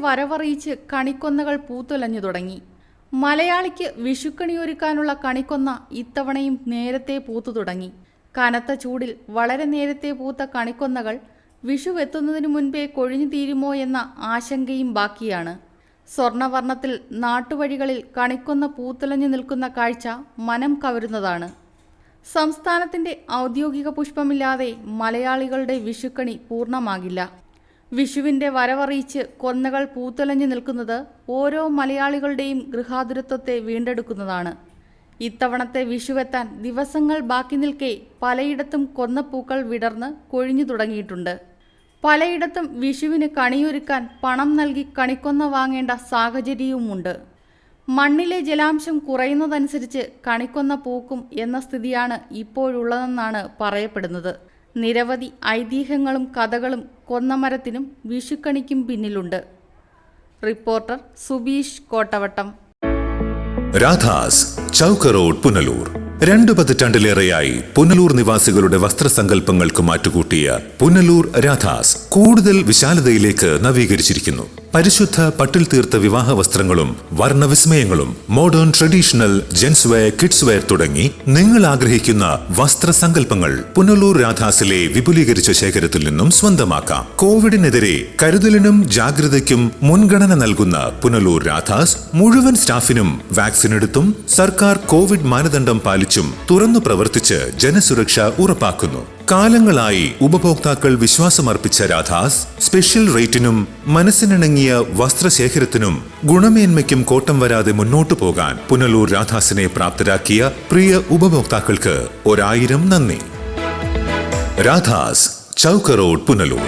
വരവറിയിച്ച് കണിക്കൊന്നകൾ പൂത്തുലഞ്ഞു തുടങ്ങി. മലയാളിക്ക് വിഷുക്കണിയൊരുക്കാനുള്ള കണിക്കൊന്ന ഇത്തവണയും നേരത്തെ പൂത്തു തുടങ്ങി. കനത്ത ചൂടിൽ വളരെ നേരത്തെ പൂത്ത കണിക്കൊന്നകൾ വിഷുവെത്തുന്നതിനു മുൻപേ കൊഴിഞ്ഞു തീരുമോ എന്ന ആശങ്കയും ബാക്കിയാണ്. സ്വർണവർണ്ണത്തിൽ നാട്ടുവഴികളിൽ കണിക്കൊന്ന പൂത്തുലഞ്ഞു നിൽക്കുന്ന കാഴ്ച മനം കവരുന്നതാണ്. സംസ്ഥാനത്തിന്റെ ഔദ്യോഗിക പുഷ്പമില്ലാതെ മലയാളികളുടെ വിഷുക്കണി പൂർണ്ണമാകില്ല. വിഷുവിന്റെ വരവറിയിച്ച് കൊന്നകൾ പൂത്തുലഞ്ഞു നിൽക്കുന്നത് ഓരോ മലയാളികളുടെയും ഗൃഹാതുരത്വത്തെ വീണ്ടെടുക്കുന്നതാണ്. ഇത്തവണത്തെ വിഷുവെത്താൻ ദിവസങ്ങൾ ബാക്കി നിൽക്കെ പലയിടത്തും കൊന്നപ്പൂക്കൾ വിടർന്ന് കൊഴിഞ്ഞു തുടങ്ങിയിട്ടുണ്ട്. പലയിടത്തും വിഷുവിന് കണിയൊരുക്കാൻ പണം നൽകി കണിക്കൊന്ന വാങ്ങേണ്ട സാഹചര്യവുമുണ്ട്. മണ്ണിലെ ജലാംശം കുറയുന്നതനുസരിച്ച് കണിക്കൊന്ന പൂക്കും എന്ന സ്ഥിതിയാണ് ഇപ്പോഴുള്ളതെന്നാണ് പറയപ്പെടുന്നത്. നിരവധി ഐതിഹ്യങ്ങളും കഥകളും കൊന്നമരത്തിനും വിഷുക്കണിക്കും പിന്നിലുണ്ട്. റിപ്പോർട്ടർ സുബീഷ് കോട്ടവട്ടം. രാധാസ്, ചൗക്ക് റോഡ്, പുനലൂർ. 2 പതിറ്റാണ്ടിലേറെയായി പുനലൂർ നിവാസികളുടെ വസ്ത്രസങ്കല്പങ്ങൾക്ക് മാറ്റുകൂട്ടിയ പുനലൂർ രാധാസ് കൂടുതൽ വിശാലതയിലേക്ക് നവീകരിച്ചിരിക്കുന്നു. പരിശുദ്ധ പട്ടിൽ തീർത്ത വിവാഹ വസ്ത്രങ്ങളും വർണ്ണവിസ്മയങ്ങളും modern traditional gents wear, kids wear തുടങ്ങി നിങ്ങൾ ആഗ്രഹിക്കുന്ന വസ്ത്രസങ്കല്പങ്ങൾ പുനലൂർ രാധാസിലെ വിപുലീകരിച്ച ശേഖരത്തിൽ നിന്നും സ്വന്തമാക്കാം. കോവിഡിനെതിരെ കരുതലിനും ജാഗ്രതയ്ക്കും മുൻഗണന നൽകുന്ന പുനലൂർ രാധാസ് മുഴുവൻ സ്റ്റാഫിനും വാക്സിൻ എടുത്തും സർക്കാർ കോവിഡ് മാനദണ്ഡം പാലിച്ചും തുറന്നു പ്രവർത്തിച്ച് ജനസുരക്ഷ ഉറപ്പാക്കുന്നു. കാലങ്ങളായി ഉപഭോക്താക്കൾ വിശ്വാസമർപ്പിച്ച രാധാസ് സ്പെഷ്യൽ റേറ്റിനും മനസ്സിനിണങ്ങിയ വസ്ത്രശേഖരത്തിനും ഗുണമേന്മയ്ക്കും കോട്ടം വരാതെ മുന്നോട്ടു പോകാൻ പുനലൂർ രാധാസിനെ പ്രാപ്തരാക്കിയ പ്രിയ ഉപഭോക്താക്കൾക്ക് 1000 നന്ദി. രാധാസ്, ചൗക്ക് റോഡ്, പുനലൂർ.